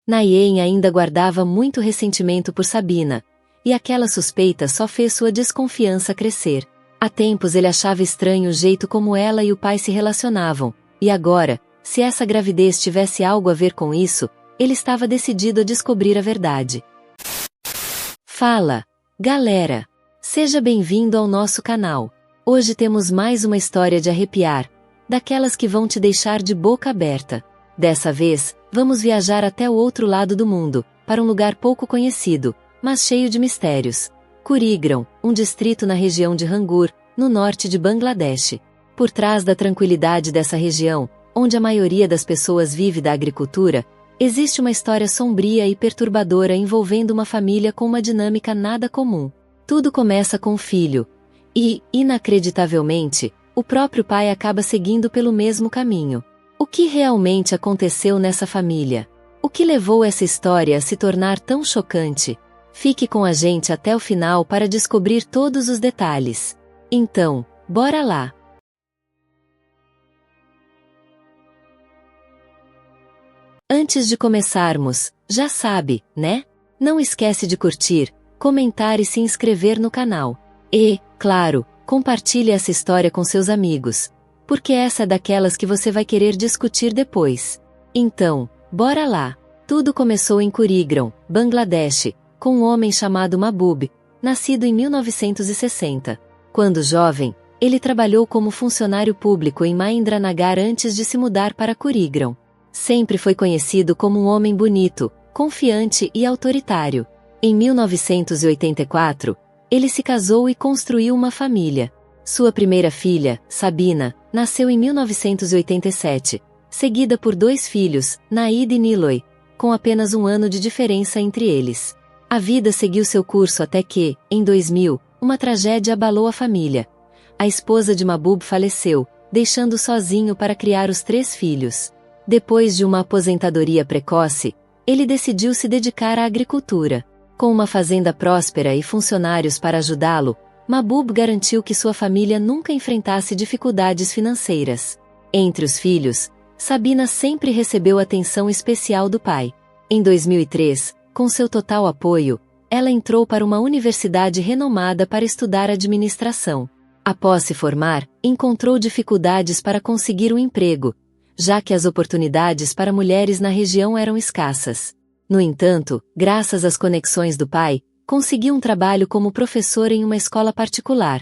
Nayen ainda guardava muito ressentimento por Sabina, e aquela suspeita só fez sua desconfiança crescer. Há tempos ele achava estranho o jeito como ela e o pai se relacionavam, e agora, se essa gravidez tivesse algo a ver com isso, ele estava decidido a descobrir a verdade. Fala, galera! Seja bem-vindo ao nosso canal. Hoje temos mais uma história de arrepiar, daquelas que vão te deixar de boca aberta. Dessa vez, vamos viajar até o outro lado do mundo, para um lugar pouco conhecido, mas cheio de mistérios. Kurigram, um distrito na região de Rangoor, no norte de Bangladesh. Por trás da tranquilidade dessa região, onde a maioria das pessoas vive da agricultura, existe uma história sombria e perturbadora envolvendo uma família com uma dinâmica nada comum. Tudo começa com um filho, e, inacreditavelmente, o próprio pai acaba seguindo pelo mesmo caminho. O que realmente aconteceu nessa família? O que levou essa história a se tornar tão chocante? Fique com a gente até o final para descobrir todos os detalhes. Então, bora lá! Antes de começarmos, já sabe, né? Não esquece de curtir, comentar e se inscrever no canal. E, claro, compartilhe essa história com seus amigos, porque essa é daquelas que você vai querer discutir depois. Então, bora lá! Tudo começou em Kurigram, Bangladesh, com um homem chamado Mahbub, nascido em 1960. Quando jovem, ele trabalhou como funcionário público em Mahendranagar antes de se mudar para Kurigram. Sempre foi conhecido como um homem bonito, confiante e autoritário. Em 1984, ele se casou e construiu uma família. Sua primeira filha, Sabina, nasceu em 1987, seguida por 2 filhos, Naid e Niloy, com apenas 1 ano de diferença entre eles. A vida seguiu seu curso até que, em 2000, uma tragédia abalou a família. A esposa de Mahbub faleceu, deixando sozinho para criar os 3 filhos. Depois de uma aposentadoria precoce, ele decidiu se dedicar à agricultura. Com uma fazenda próspera e funcionários para ajudá-lo, Mahbub garantiu que sua família nunca enfrentasse dificuldades financeiras. Entre os filhos, Sabina sempre recebeu atenção especial do pai. Em 2003, com seu total apoio, ela entrou para uma universidade renomada para estudar administração. Após se formar, encontrou dificuldades para conseguir um emprego, já que as oportunidades para mulheres na região eram escassas. No entanto, graças às conexões do pai, conseguiu um trabalho como professor em uma escola particular,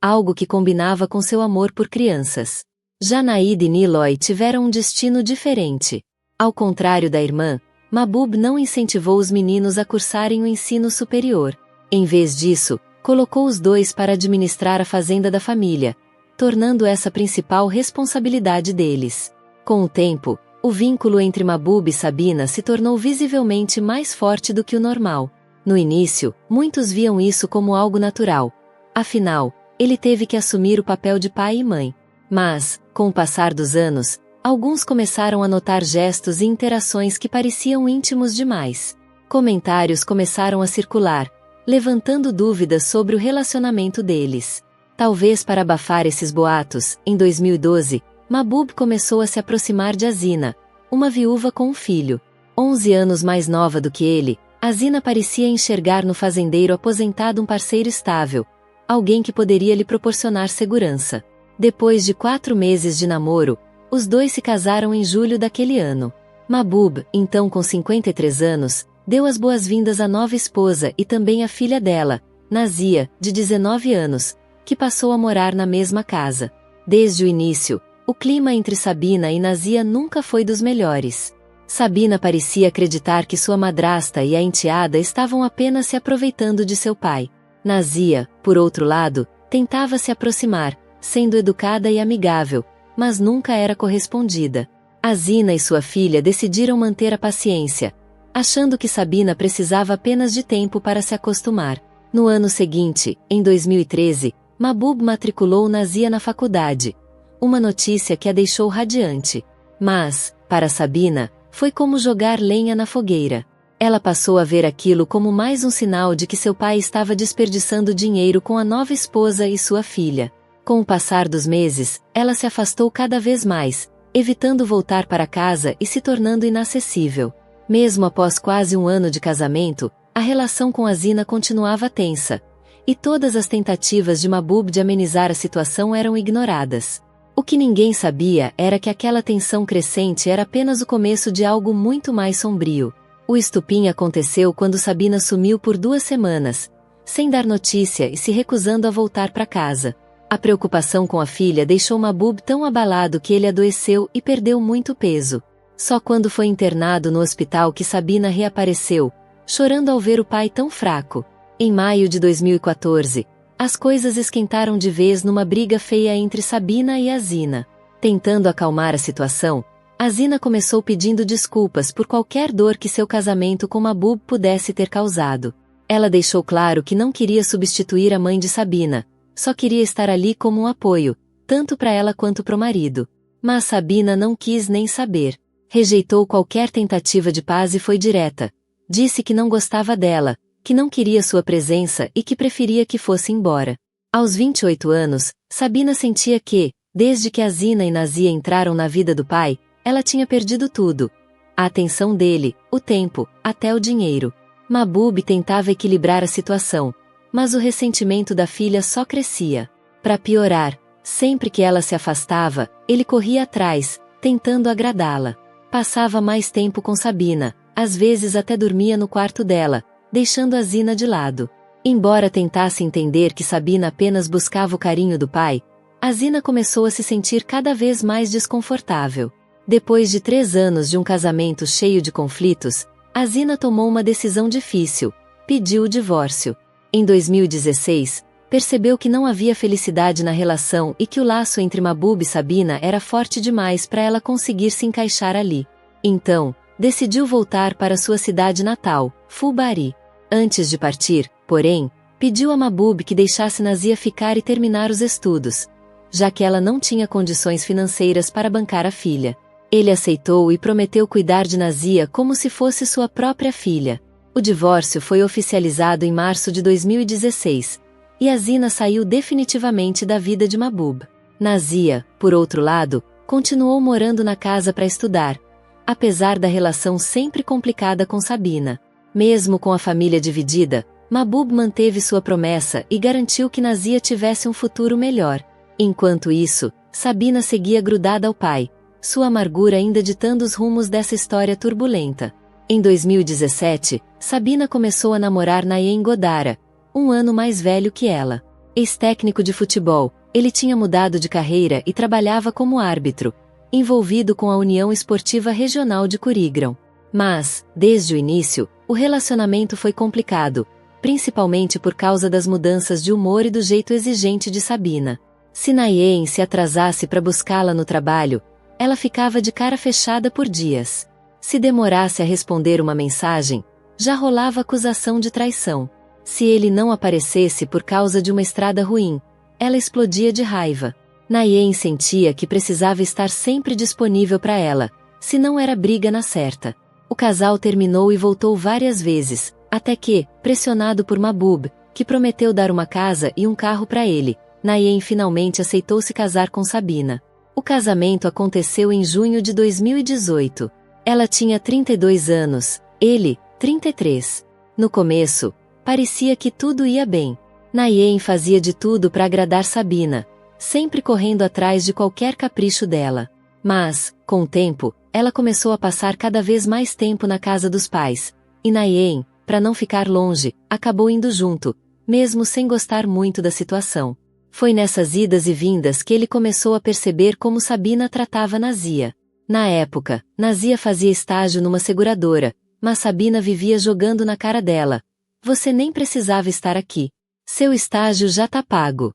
algo que combinava com seu amor por crianças. Já Naid e Niloy tiveram um destino diferente. Ao contrário da irmã, Mahbub não incentivou os meninos a cursarem o ensino superior. Em vez disso, colocou os 2 para administrar a fazenda da família, tornando essa a principal responsabilidade deles. Com o tempo, o vínculo entre Mahbub e Sabina se tornou visivelmente mais forte do que o normal. No início, muitos viam isso como algo natural. Afinal, ele teve que assumir o papel de pai e mãe. Mas, com o passar dos anos, alguns começaram a notar gestos e interações que pareciam íntimos demais. Comentários começaram a circular, levantando dúvidas sobre o relacionamento deles. Talvez para abafar esses boatos, em 2012, Mahbub começou a se aproximar de Azina, uma viúva com um filho. 11 anos mais nova do que ele, Azina parecia enxergar no fazendeiro aposentado um parceiro estável, alguém que poderia lhe proporcionar segurança. Depois de 4 meses de namoro, os 2 se casaram em julho daquele ano. Mahbub, então com 53 anos, deu as boas-vindas à nova esposa e também à filha dela, Nazia, de 19 anos, que passou a morar na mesma casa. Desde o início, o clima entre Sabina e Nazia nunca foi dos melhores. Sabina parecia acreditar que sua madrasta e a enteada estavam apenas se aproveitando de seu pai. Nazia, por outro lado, tentava se aproximar, sendo educada e amigável, mas nunca era correspondida. Azina e sua filha decidiram manter a paciência, achando que Sabina precisava apenas de tempo para se acostumar. No ano seguinte, em 2013, Mahbub matriculou Nazia na faculdade, uma notícia que a deixou radiante. Mas, para Sabina, foi como jogar lenha na fogueira. Ela passou a ver aquilo como mais um sinal de que seu pai estava desperdiçando dinheiro com a nova esposa e sua filha. Com o passar dos meses, ela se afastou cada vez mais, evitando voltar para casa e se tornando inacessível. Mesmo após quase um ano de casamento, a relação com Azina continuava tensa, e todas as tentativas de Mahbub de amenizar a situação eram ignoradas. O que ninguém sabia era que aquela tensão crescente era apenas o começo de algo muito mais sombrio. O estupim aconteceu quando Sabina sumiu por 2 semanas, sem dar notícia e se recusando a voltar para casa. A preocupação com a filha deixou Mahbub tão abalado que ele adoeceu e perdeu muito peso. Só quando foi internado no hospital que Sabina reapareceu, chorando ao ver o pai tão fraco. Em maio de 2014, as coisas esquentaram de vez numa briga feia entre Sabina e Azina. Tentando acalmar a situação, Azina começou pedindo desculpas por qualquer dor que seu casamento com Mahbub pudesse ter causado. Ela deixou claro que não queria substituir a mãe de Sabina, só queria estar ali como um apoio, tanto para ela quanto para o marido. Mas Sabina não quis nem saber. Rejeitou qualquer tentativa de paz e foi direta. Disse que não gostava dela, que não queria sua presença e que preferia que fosse embora. Aos 28 anos, Sabina sentia que, desde que Azina e Nazia entraram na vida do pai, ela tinha perdido tudo. A atenção dele, o tempo, até o dinheiro. Mahbub tentava equilibrar a situação, mas o ressentimento da filha só crescia. Para piorar, sempre que ela se afastava, ele corria atrás, tentando agradá-la. Passava mais tempo com Sabina, às vezes até dormia no quarto dela, deixando Azina de lado. Embora tentasse entender que Sabina apenas buscava o carinho do pai, Azina começou a se sentir cada vez mais desconfortável. Depois de 3 anos de um casamento cheio de conflitos, Azina tomou uma decisão difícil: pediu o divórcio. Em 2016, percebeu que não havia felicidade na relação e que o laço entre Mahbub e Sabina era forte demais para ela conseguir se encaixar ali. Então, decidiu voltar para sua cidade natal, Fulbari. Antes de partir, porém, pediu a Mahbub que deixasse Nazia ficar e terminar os estudos, já que ela não tinha condições financeiras para bancar a filha. Ele aceitou e prometeu cuidar de Nazia como se fosse sua própria filha. O divórcio foi oficializado em março de 2016, e Azina saiu definitivamente da vida de Mahbub. Nazia, por outro lado, continuou morando na casa para estudar, apesar da relação sempre complicada com Sabina. Mesmo com a família dividida, Mahbub manteve sua promessa e garantiu que Nazia tivesse um futuro melhor. Enquanto isso, Sabina seguia grudada ao pai, sua amargura ainda ditando os rumos dessa história turbulenta. Em 2017, Sabina começou a namorar Nayen Godara, 1 ano mais velho que ela. Ex-técnico de futebol, ele tinha mudado de carreira e trabalhava como árbitro, envolvido com a União Esportiva Regional de Kurigram. Mas, desde o início, o relacionamento foi complicado, principalmente por causa das mudanças de humor e do jeito exigente de Sabina. Se Nayen se atrasasse para buscá-la no trabalho, ela ficava de cara fechada por dias. Se demorasse a responder uma mensagem, já rolava acusação de traição. Se ele não aparecesse por causa de uma estrada ruim, ela explodia de raiva. Nayen sentia que precisava estar sempre disponível para ela, senão era briga na certa. O casal terminou e voltou várias vezes, até que, pressionado por Mahbub, que prometeu dar uma casa e um carro para ele, Nayen finalmente aceitou se casar com Sabina. O casamento aconteceu em junho de 2018. Ela tinha 32 anos, ele, 33. No começo, parecia que tudo ia bem. Nayen fazia de tudo para agradar Sabina, sempre correndo atrás de qualquer capricho dela. Mas, com o tempo, ela começou a passar cada vez mais tempo na casa dos pais, e Nayen, para não ficar longe, acabou indo junto, mesmo sem gostar muito da situação. Foi nessas idas e vindas que ele começou a perceber como Sabina tratava Nazia. Na época, Nazia fazia estágio numa seguradora, mas Sabina vivia jogando na cara dela: "Você nem precisava estar aqui. Seu estágio já tá pago."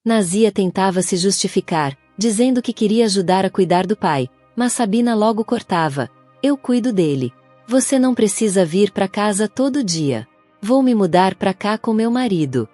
Nazia tentava se justificar, dizendo que queria ajudar a cuidar do pai, mas Sabina logo cortava: "Eu cuido dele. Você não precisa vir pra casa todo dia. Vou me mudar pra cá com meu marido."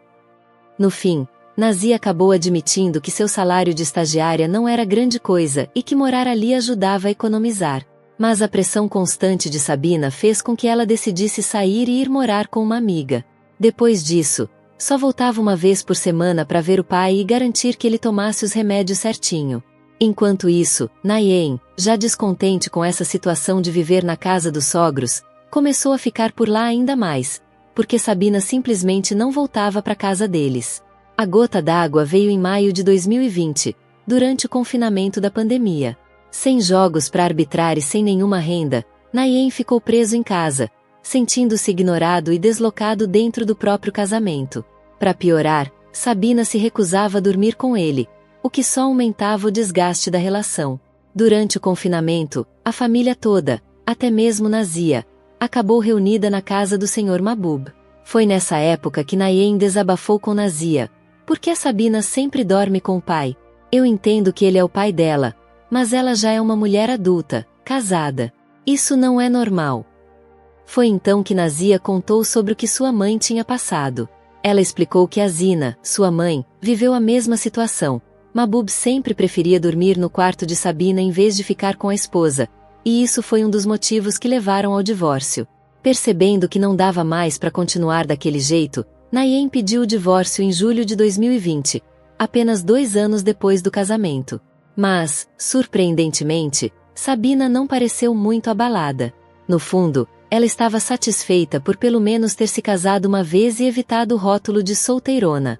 No fim, Nazia acabou admitindo que seu salário de estagiária não era grande coisa e que morar ali ajudava a economizar. Mas a pressão constante de Sabina fez com que ela decidisse sair e ir morar com uma amiga. Depois disso, só voltava uma vez por semana para ver o pai e garantir que ele tomasse os remédios certinho. Enquanto isso, Nayen, já descontente com essa situação de viver na casa dos sogros, começou a ficar por lá ainda mais, porque Sabina simplesmente não voltava para casa deles. A gota d'água veio em maio de 2020, durante o confinamento da pandemia. Sem jogos para arbitrar e sem nenhuma renda, Nayen ficou preso em casa, sentindo-se ignorado e deslocado dentro do próprio casamento. Para piorar, Sabina se recusava a dormir com ele, o que só aumentava o desgaste da relação. Durante o confinamento, a família toda, até mesmo Nazia, acabou reunida na casa do Sr. Mahbub. Foi nessa época que Nayen desabafou com Nazia. Por que a Sabina sempre dorme com o pai? Eu entendo que ele é o pai dela, mas ela já é uma mulher adulta, casada. Isso não é normal. Foi então que Nazia contou sobre o que sua mãe tinha passado. Ela explicou que a Zina, sua mãe, viveu a mesma situação. Mahbub sempre preferia dormir no quarto de Sabina em vez de ficar com a esposa, e isso foi um dos motivos que levaram ao divórcio. Percebendo que não dava mais para continuar daquele jeito, Nayen pediu o divórcio em julho de 2020, apenas 2 anos depois do casamento. Mas, surpreendentemente, Sabina não pareceu muito abalada. No fundo, ela estava satisfeita por pelo menos ter se casado uma vez e evitado o rótulo de solteirona.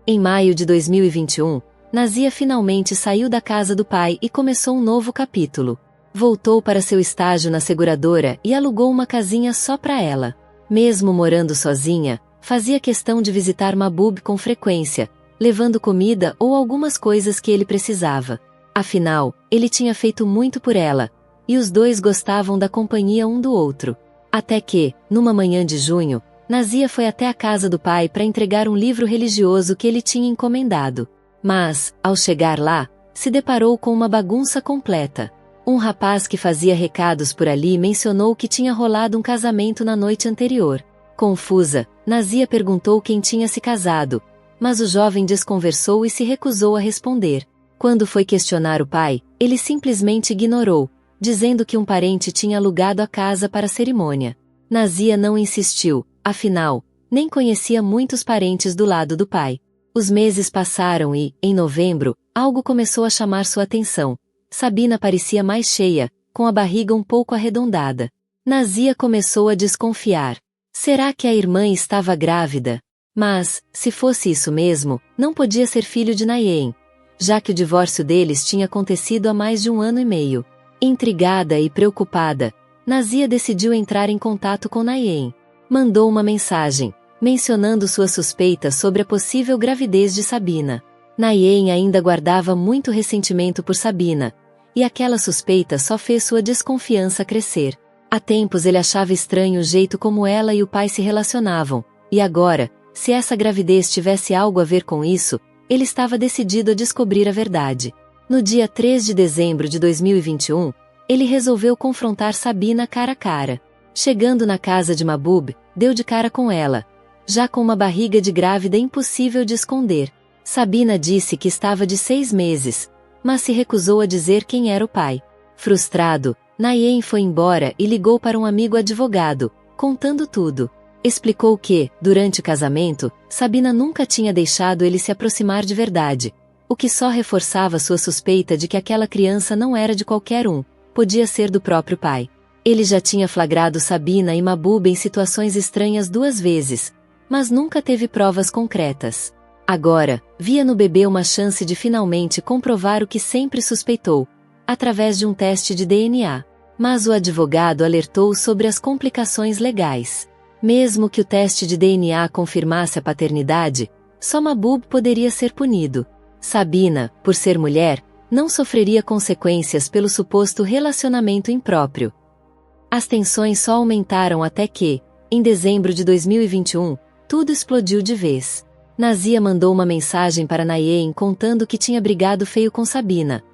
Em maio de 2021, Nazia finalmente saiu da casa do pai e começou um novo capítulo. Voltou para seu estágio na seguradora e alugou uma casinha só para ela. Mesmo morando sozinha, fazia questão de visitar Mahbub com frequência, levando comida ou algumas coisas que ele precisava. Afinal, ele tinha feito muito por ela, e os dois gostavam da companhia um do outro. Até que, numa manhã de junho, Nazia foi até a casa do pai para entregar um livro religioso que ele tinha encomendado. Mas, ao chegar lá, se deparou com uma bagunça completa. Um rapaz que fazia recados por ali mencionou que tinha rolado um casamento na noite anterior. Confusa, Nazia perguntou quem tinha se casado, mas o jovem desconversou e se recusou a responder. Quando foi questionar o pai, ele simplesmente ignorou, dizendo que um parente tinha alugado a casa para a cerimônia. Nazia não insistiu, afinal, nem conhecia muitos parentes do lado do pai. Os meses passaram e, em novembro, algo começou a chamar sua atenção. Sabina parecia mais cheia, com a barriga um pouco arredondada. Nazia começou a desconfiar. Será que a irmã estava grávida? Mas, se fosse isso mesmo, não podia ser filho de Nayen, já que o divórcio deles tinha acontecido há mais de 1 ano e meio. Intrigada e preocupada, Nazia decidiu entrar em contato com Nayen. Mandou uma mensagem, mencionando sua suspeita sobre a possível gravidez de Sabina. Nayen ainda guardava muito ressentimento por Sabina, e aquela suspeita só fez sua desconfiança crescer. Há tempos ele achava estranho o jeito como ela e o pai se relacionavam, e agora, se essa gravidez tivesse algo a ver com isso, ele estava decidido a descobrir a verdade. No dia 3 de dezembro de 2021, ele resolveu confrontar Sabina cara a cara. Chegando na casa de Mahbub, deu de cara com ela, já com uma barriga de grávida impossível de esconder. Sabina disse que estava de 6 meses, mas se recusou a dizer quem era o pai. Frustrado, Nayen foi embora e ligou para um amigo advogado, contando tudo. Explicou que, durante o casamento, Sabina nunca tinha deixado ele se aproximar de verdade, o que só reforçava sua suspeita de que aquela criança não era de qualquer um, podia ser do próprio pai. Ele já tinha flagrado Sabina e Mahbub em situações estranhas 2 vezes, mas nunca teve provas concretas. Agora, via no bebê uma chance de finalmente comprovar o que sempre suspeitou, através de um teste de DNA. Mas o advogado alertou sobre as complicações legais. Mesmo que o teste de DNA confirmasse a paternidade, só Mahbub poderia ser punido. Sabina, por ser mulher, não sofreria consequências pelo suposto relacionamento impróprio. As tensões só aumentaram até que, em dezembro de 2021, tudo explodiu de vez. Nazia mandou uma mensagem para Nayen contando que tinha brigado feio com Sabina.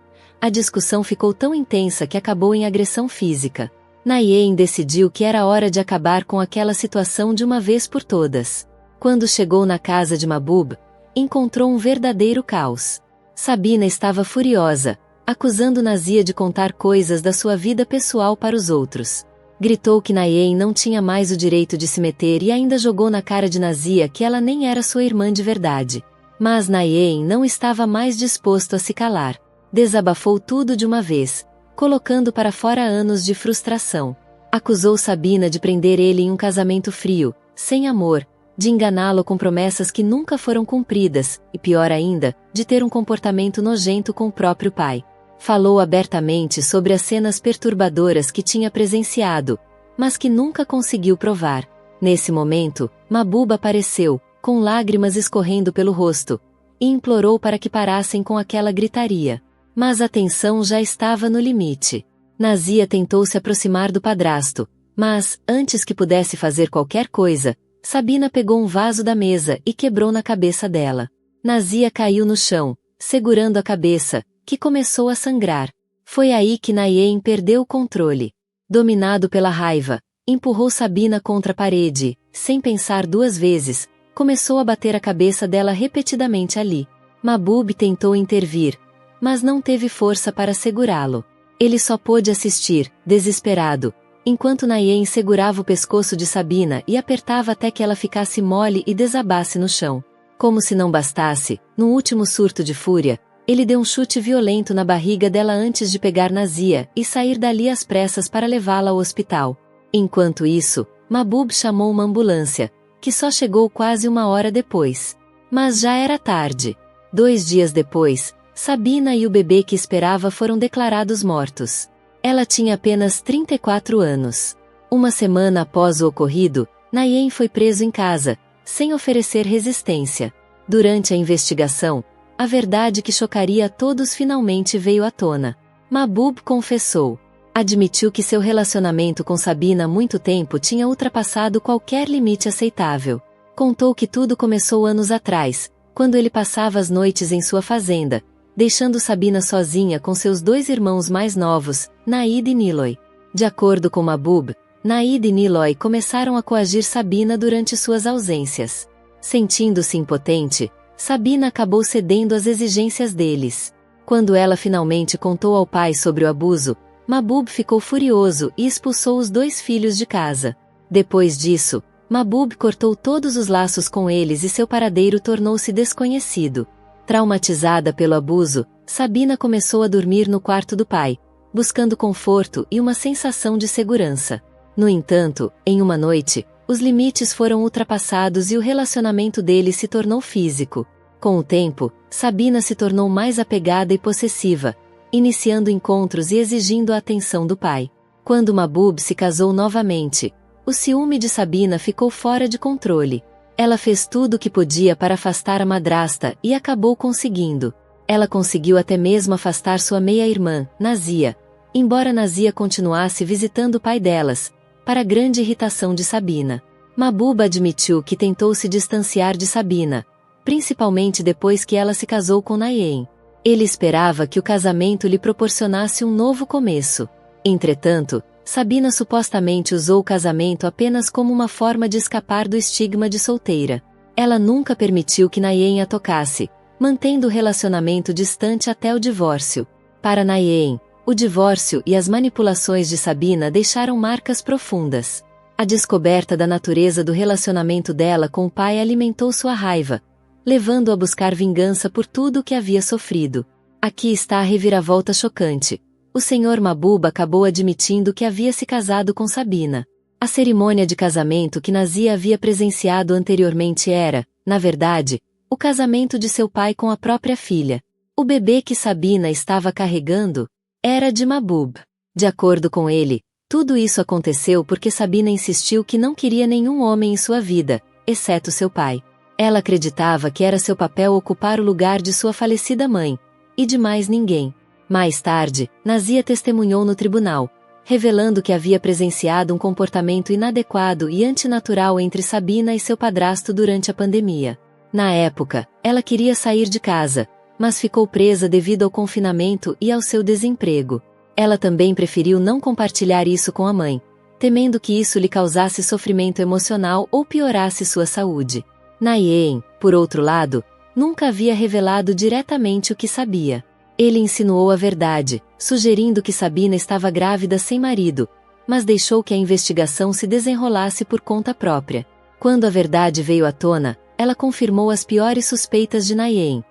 A discussão ficou tão intensa que acabou em agressão física. Nayen decidiu que era hora de acabar com aquela situação de uma vez por todas. Quando chegou na casa de Mahbub, encontrou um verdadeiro caos. Sabina estava furiosa, acusando Nazia de contar coisas da sua vida pessoal para os outros. Gritou que Nayen não tinha mais o direito de se meter e ainda jogou na cara de Nazia que ela nem era sua irmã de verdade. Mas Nayen não estava mais disposto a se calar. Desabafou tudo de uma vez, colocando para fora anos de frustração. Acusou Sabina de prender ele em um casamento frio, sem amor, de enganá-lo com promessas que nunca foram cumpridas, e pior ainda, de ter um comportamento nojento com o próprio pai. Falou abertamente sobre as cenas perturbadoras que tinha presenciado, mas que nunca conseguiu provar. Nesse momento, Mahbub apareceu, com lágrimas escorrendo pelo rosto, e implorou para que parassem com aquela gritaria. Mas a tensão já estava no limite. Nazia tentou se aproximar do padrasto, mas, antes que pudesse fazer qualquer coisa, Sabina pegou um vaso da mesa e quebrou na cabeça dela. Nazia caiu no chão, segurando a cabeça, que começou a sangrar. Foi aí que Nayen perdeu o controle. Dominado pela raiva, empurrou Sabina contra a parede, sem pensar duas vezes, começou a bater a cabeça dela repetidamente ali. Mahbub tentou intervir, mas não teve força para segurá-lo. Ele só pôde assistir, desesperado, enquanto Nayen segurava o pescoço de Sabina e apertava até que ela ficasse mole e desabasse no chão. Como se não bastasse, num último surto de fúria, ele deu um chute violento na barriga dela antes de pegar Nazia e sair dali às pressas para levá-la ao hospital. Enquanto isso, Mahbub chamou uma ambulância, que só chegou quase uma hora depois. Mas já era tarde. 2 dias depois, Sabina e o bebê que esperava foram declarados mortos. Ela tinha apenas 34 anos. Uma semana após o ocorrido, Nayen foi preso em casa, sem oferecer resistência. Durante a investigação, a verdade que chocaria a todos finalmente veio à tona. Mahbub confessou. Admitiu que seu relacionamento com Sabina há muito tempo tinha ultrapassado qualquer limite aceitável. Contou que tudo começou anos atrás, quando ele passava as noites em sua fazenda, deixando Sabina sozinha com seus 2 irmãos mais novos, Naid e Niloy. De acordo com Mahbub, Naid e Niloy começaram a coagir Sabina durante suas ausências. Sentindo-se impotente, Sabina acabou cedendo às exigências deles. Quando ela finalmente contou ao pai sobre o abuso, Mahbub ficou furioso e expulsou os 2 filhos de casa. Depois disso, Mahbub cortou todos os laços com eles e seu paradeiro tornou-se desconhecido. Traumatizada pelo abuso, Sabina começou a dormir no quarto do pai, buscando conforto e uma sensação de segurança. No entanto, em uma noite, os limites foram ultrapassados e o relacionamento deles se tornou físico. Com o tempo, Sabina se tornou mais apegada e possessiva, iniciando encontros e exigindo a atenção do pai. Quando Mahbub se casou novamente, o ciúme de Sabina ficou fora de controle. Ela fez tudo o que podia para afastar a madrasta e acabou conseguindo. Ela conseguiu até mesmo afastar sua meia-irmã, Nazia, embora Nazia continuasse visitando o pai delas, para grande irritação de Sabina. Mahbub admitiu que tentou se distanciar de Sabina, principalmente depois que ela se casou com Nayen. Ele esperava que o casamento lhe proporcionasse um novo começo. Entretanto, Sabina supostamente usou o casamento apenas como uma forma de escapar do estigma de solteira. Ela nunca permitiu que Nayen a tocasse, mantendo o relacionamento distante até o divórcio. Para Nayen, o divórcio e as manipulações de Sabina deixaram marcas profundas. A descoberta da natureza do relacionamento dela com o pai alimentou sua raiva, levando-a a buscar vingança por tudo o que havia sofrido. Aqui está a reviravolta chocante. O Sr. Mahbub acabou admitindo que havia se casado com Sabina. A cerimônia de casamento que Nazia havia presenciado anteriormente era, na verdade, o casamento de seu pai com a própria filha. O bebê que Sabina estava carregando era de Mahbub. De acordo com ele, tudo isso aconteceu porque Sabina insistiu que não queria nenhum homem em sua vida, exceto seu pai. Ela acreditava que era seu papel ocupar o lugar de sua falecida mãe, e de mais ninguém. Mais tarde, Nazia testemunhou no tribunal, revelando que havia presenciado um comportamento inadequado e antinatural entre Sabina e seu padrasto durante a pandemia. Na época, ela queria sair de casa, mas ficou presa devido ao confinamento e ao seu desemprego. Ela também preferiu não compartilhar isso com a mãe, temendo que isso lhe causasse sofrimento emocional ou piorasse sua saúde. Nayen, por outro lado, nunca havia revelado diretamente o que sabia. Ele insinuou a verdade, sugerindo que Sabina estava grávida sem marido, mas deixou que a investigação se desenrolasse por conta própria. Quando a verdade veio à tona, ela confirmou as piores suspeitas de Nayen.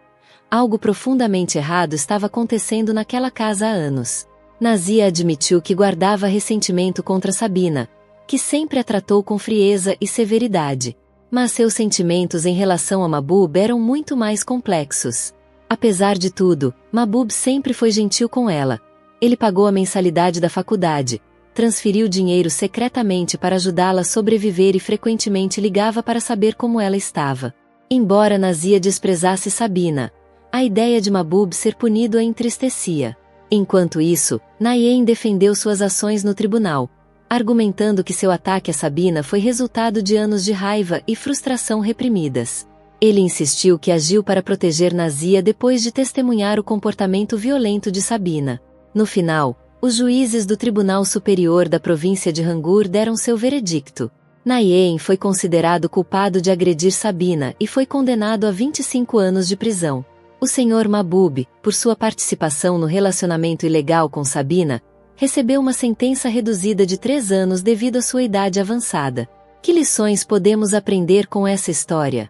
Algo profundamente errado estava acontecendo naquela casa há anos. Nazia admitiu que guardava ressentimento contra Sabina, que sempre a tratou com frieza e severidade. Mas seus sentimentos em relação a Mahbub eram muito mais complexos. Apesar de tudo, Mahbub sempre foi gentil com ela. Ele pagou a mensalidade da faculdade, transferiu dinheiro secretamente para ajudá-la a sobreviver e frequentemente ligava para saber como ela estava. Embora Nazia desprezasse Sabina, a ideia de Mahbub ser punido a entristecia. Enquanto isso, Nayen defendeu suas ações no tribunal, argumentando que seu ataque a Sabina foi resultado de anos de raiva e frustração reprimidas. Ele insistiu que agiu para proteger Nazia depois de testemunhar o comportamento violento de Sabina. No final, os juízes do Tribunal Superior da província de Rangur deram seu veredicto. Nayen foi considerado culpado de agredir Sabina e foi condenado a 25 anos de prisão. O Sr. Mahbub, por sua participação no relacionamento ilegal com Sabina, recebeu uma sentença reduzida de 3 anos devido à sua idade avançada. Que lições podemos aprender com essa história?